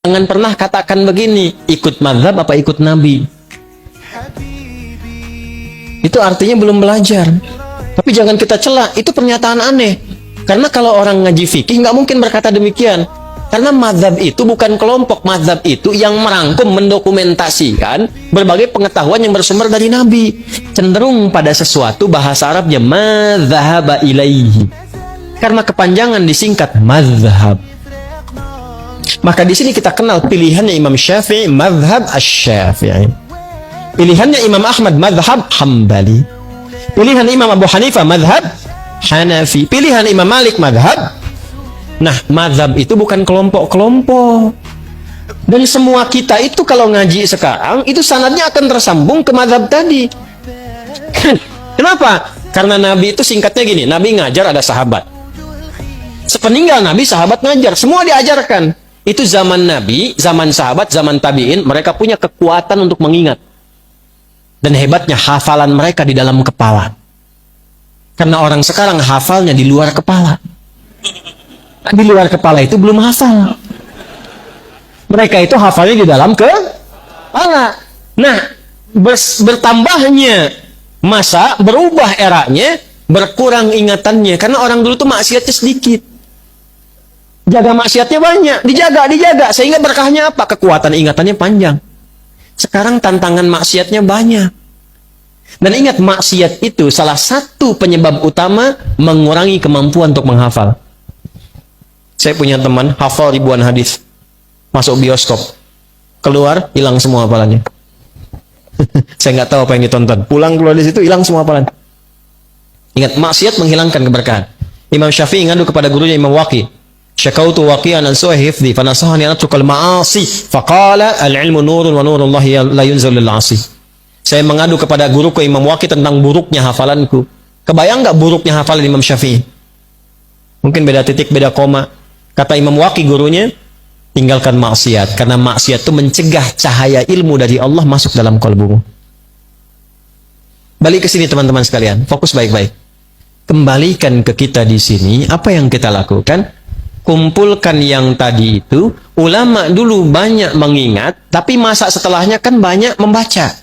Jangan pernah katakan begini, ikut mazhab apa ikut Nabi. Itu artinya belum belajar. Tapi jangan kita cela, itu pernyataan aneh. Karena kalau orang ngaji fikih nggak mungkin berkata demikian. Karena mazhab itu bukan kelompok, mazhab itu yang merangkum, mendokumentasikan berbagai pengetahuan yang bersumber dari Nabi. Cenderung pada sesuatu, bahasa Arabnya madzhaba ilaihi. Karena kepanjangan disingkat mazhab. Maka di sini kita kenal pilihannya Imam Syafi'i, mazhab asy-Syafi'i. Pilihannya Imam Ahmad, mazhab Hambali. Pilihan Imam Abu Hanifah, mazhab Hanafi. Pilihan Imam Malik, mazhab. Nah, mazhab itu bukan kelompok-kelompok. Dan semua kita itu kalau ngaji sekarang, itu sanadnya akan tersambung ke mazhab tadi. Kenapa? Karena Nabi itu singkatnya gini, Nabi ngajar ada sahabat. Sepeninggal Nabi, sahabat ngajar. Semua diajarkan. Itu zaman Nabi, zaman sahabat, zaman tabi'in, mereka punya kekuatan untuk mengingat. Dan hebatnya hafalan mereka di dalam kepala. Karena orang sekarang hafalnya di luar kepala. Di luar kepala itu belum hafal. Mereka itu hafalnya di dalam kepala. Nah, bertambahnya masa, berubah eranya, berkurang ingatannya. Karena orang dulu tuh maksiatnya sedikit. Jaga maksiatnya banyak, dijaga, sehingga berkahnya apa? Kekuatan ingatannya panjang. Sekarang tantangan maksiatnya banyak. Dan ingat, maksiat itu salah satu penyebab utama mengurangi kemampuan untuk menghafal. Saya punya teman, hafal ribuan hadis. Masuk bioskop. Keluar, hilang semua hafalannya. Saya nggak tahu apa yang ditonton. Pulang keluar dari situ, hilang semua hafalan. Ingat, maksiat menghilangkan keberkahan. Imam Syafi'i ngadu kepada gurunya Imam Waqi. Syakautu waqi'an an su'i hifdhi fanasahani an atrukal ma'asi faqala al-ilmu nurun wa nurullahi la yunzal lil 'asi. Saya mengadu kepada guruku Imam Waqi tentang buruknya hafalanku. Kebayang nggak buruknya hafalan Imam Syafi'i? Mungkin beda titik, beda koma. Kata Imam Waqi gurunya, tinggalkan maksiat karena maksiat itu mencegah cahaya ilmu dari Allah masuk dalam kalbumu. Balik ke sini teman-teman sekalian, fokus baik-baik. Kembalikan ke kita di sini, apa yang kita lakukan? Kumpulkan yang tadi itu. Ulama dulu banyak mengingat, tapi masa setelahnya kan banyak membaca.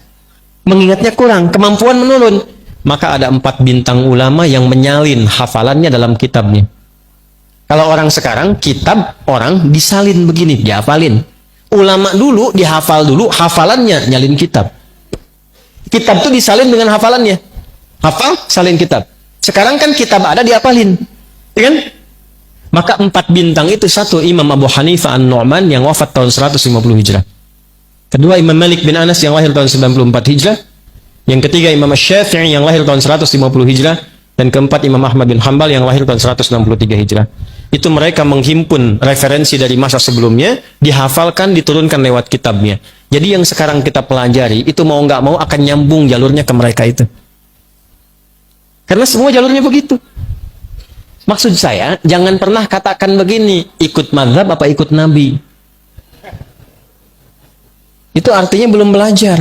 Mengingatnya kurang, kemampuan menurun. Maka ada 4 bintang ulama yang menyalin hafalannya dalam kitabnya. Kalau orang sekarang, kitab orang disalin begini, dihafalin. Ulama dulu dihafal dulu, hafalannya nyalin kitab. Kitab itu disalin dengan hafalannya. Hafal, salin kitab. Sekarang kan kitab ada, dihafalin. Ya kan? Maka 4 bintang itu, satu Imam Abu Hanifah An-Nu'man yang wafat tahun 150 Hijrah. Kedua Imam Malik bin Anas yang lahir tahun 94 Hijrah. Yang ketiga Imam Syafi'i yang lahir tahun 150 Hijrah. Dan keempat Imam Ahmad bin Hanbal yang lahir tahun 163 Hijrah. Itu mereka menghimpun referensi dari masa sebelumnya, dihafalkan, diturunkan lewat kitabnya. Jadi yang sekarang kita pelajari, itu mau nggak mau akan nyambung jalurnya ke mereka itu. Karena semua jalurnya begitu. Maksud saya, jangan pernah katakan begini, ikut mazhab apa ikut Nabi. Itu artinya belum belajar.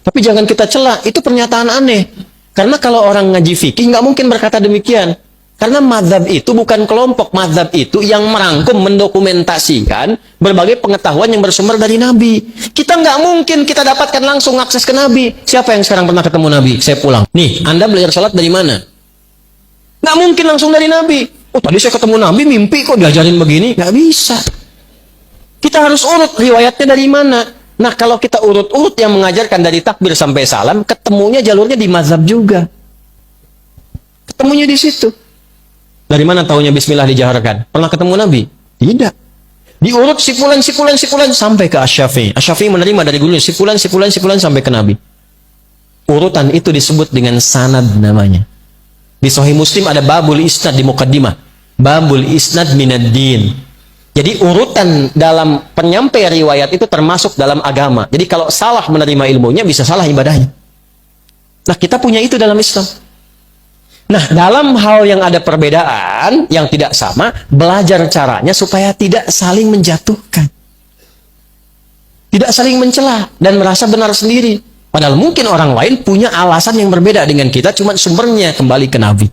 Tapi jangan kita cela, itu pernyataan aneh. Karena kalau orang ngaji fikih nggak mungkin berkata demikian. Karena mazhab itu bukan kelompok, mazhab itu yang merangkum, mendokumentasikan berbagai pengetahuan yang bersumber dari Nabi. Kita nggak mungkin kita dapatkan langsung akses ke Nabi. Siapa yang sekarang pernah ketemu Nabi? Saya pulang. Nih, Anda belajar salat dari mana? Nggak mungkin langsung dari Nabi. Oh, tadi saya ketemu Nabi, mimpi kok diajarin begini. Nggak bisa. Kita harus urut riwayatnya dari mana. Nah, kalau kita urut-urut yang mengajarkan dari takbir sampai salam, ketemunya jalurnya di mazhab juga. Ketemunya di situ. Dari mana taunya bismillah dijaharkan? Pernah ketemu Nabi? Tidak. Diurut sipulan sampai ke Asy-Syafi'i. Asy-Syafi'i menerima dari gurunya sipulan sampai ke Nabi. Urutan itu disebut dengan sanad namanya. Di Sahih Muslim ada babul isnad di muqaddimah. Babul isnad minad din. Jadi urutan dalam penyampai riwayat itu termasuk dalam agama. Jadi kalau salah menerima ilmunya, bisa salah ibadahnya. Nah, kita punya itu dalam Islam. Nah, dalam hal yang ada perbedaan, yang tidak sama, belajar caranya supaya tidak saling menjatuhkan. Tidak saling mencela dan merasa benar sendiri. Padahal mungkin orang lain punya alasan yang berbeda dengan kita, cuma sumbernya kembali ke Nabi.